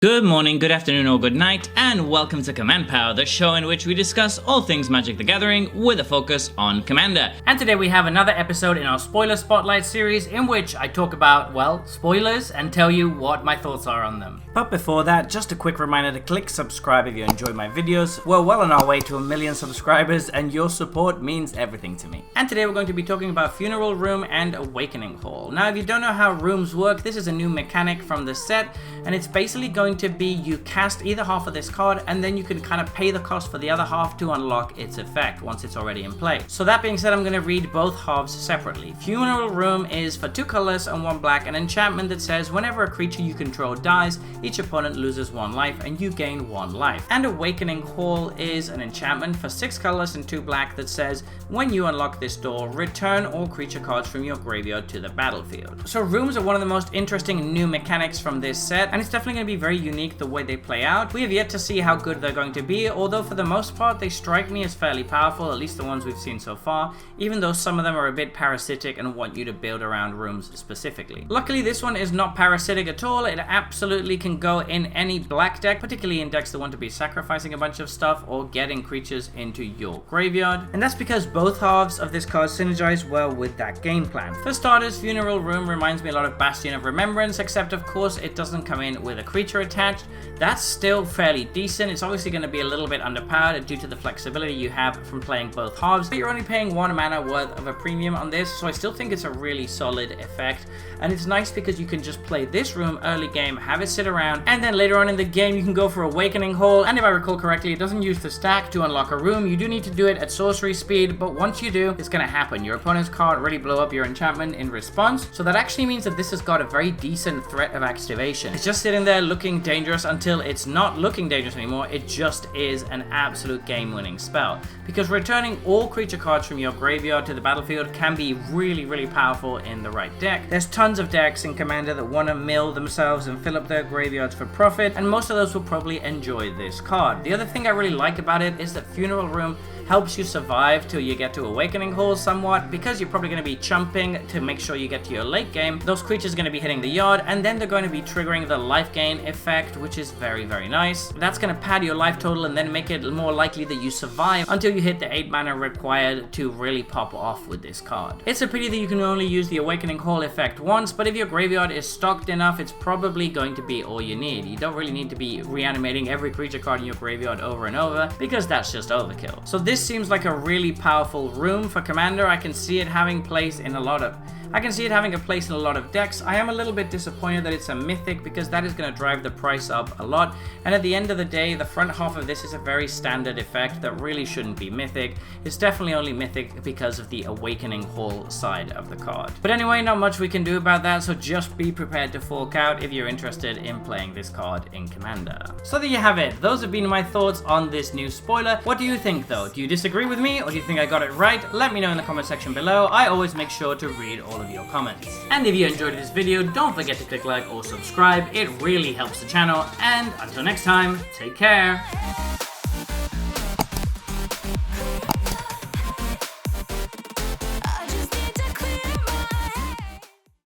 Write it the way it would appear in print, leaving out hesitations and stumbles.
Good morning, good afternoon, or good night, and welcome to Command Power, the show in which we discuss all things Magic the Gathering with a focus on Commander. And today we have another episode in our Spoiler Spotlight series in which I talk about, well, spoilers and tell you what my thoughts are on them. But before that, just a quick reminder to click subscribe if you enjoy my videos. We're well on our way to 1 million subscribers and your support means everything to me. And today we're going to be talking about Funeral Room and Awakening Hall. Now if you don't know how rooms work, this is a new mechanic from the set and it's basically going to be you cast either half of this card and then you can kind of pay the cost for the other half to unlock its effect once it's already in play. So that being said, I'm going to read both halves separately. Funeral Room is for 2 colors and 1 black, an enchantment that says whenever a creature you control dies, each opponent loses 1 life and you gain 1 life. And Awakening Hall is an enchantment for 6 colors and 2 black that says when you unlock this door, return all creature cards from your graveyard to the battlefield. So rooms are one of the most interesting new mechanics from this set, and it's definitely going to be very unique the way they play out. We have yet to see how good they're going to be, although for the most part they strike me as fairly powerful, at least the ones we've seen so far, even though some of them are a bit parasitic and want you to build around rooms specifically. Luckily this one is not parasitic at all. It absolutely can go in any black deck, particularly in decks that want to be sacrificing a bunch of stuff or getting creatures into your graveyard, and that's because both halves of this card synergize well with that game plan. For starters, Funeral Room reminds me a lot of Bastion of Remembrance, except of course it doesn't come in with a creature attached. That's still fairly decent. It's obviously going to be a little bit underpowered due to the flexibility you have from playing both halves, but you're only paying 1 mana worth of a premium on this, so I still think it's a really solid effect. And it's nice because you can just play this room early game, have it sit around, and then later on in the game you can go for Awakening Hall. And if I recall correctly, it doesn't use the stack to unlock a room. You do need to do it at sorcery speed, but once you do, it's going to happen. Your opponent's card really blow up your enchantment in response, so that actually means that this has got a very decent threat of activation. It's just sitting there looking dangerous until it's not looking dangerous anymore. It just is an absolute game-winning spell, because returning all creature cards from your graveyard to the battlefield can be really powerful in the right deck. There's tons of decks in Commander that want to mill themselves and fill up their graveyards for profit, and most of those will probably enjoy this card. The other thing I really like about it is that Funeral Room helps you survive till you get to Awakening Hall somewhat, because you're probably going to be chumping to make sure you get to your late game. Those creatures are going to be hitting the yard, and then they're going to be triggering the life gain effect, which is very nice. That's going to pad your life total and then make it more likely that you survive until you hit the 8 mana required to really pop off with this card. It's a pity that you can only use the Awakening Hall effect once, but if your graveyard is stocked enough, it's probably going to be all you need. You don't really need to be reanimating every creature card in your graveyard over and over, because that's just overkill. So this seems like a really powerful room for Commander. I can see it having a place in a lot of decks. I am a little bit disappointed that it's a mythic, because that is going to drive the price up a lot, and at the end of the day the front half of this is a very standard effect that really shouldn't be mythic. It's definitely only mythic because of the Awakening Hall side of the card. But anyway, not much we can do about that, so just be prepared to fork out if you're interested in playing this card in Commander. So there you have it. Those have been my thoughts on this new spoiler. What do you think though? Do you disagree with me, or do you think I got it right? Let me know in the comment section below. I always make sure to read all of your comments. And if you enjoyed this video, don't forget to click like or subscribe. It really helps the channel, and until next time, take care.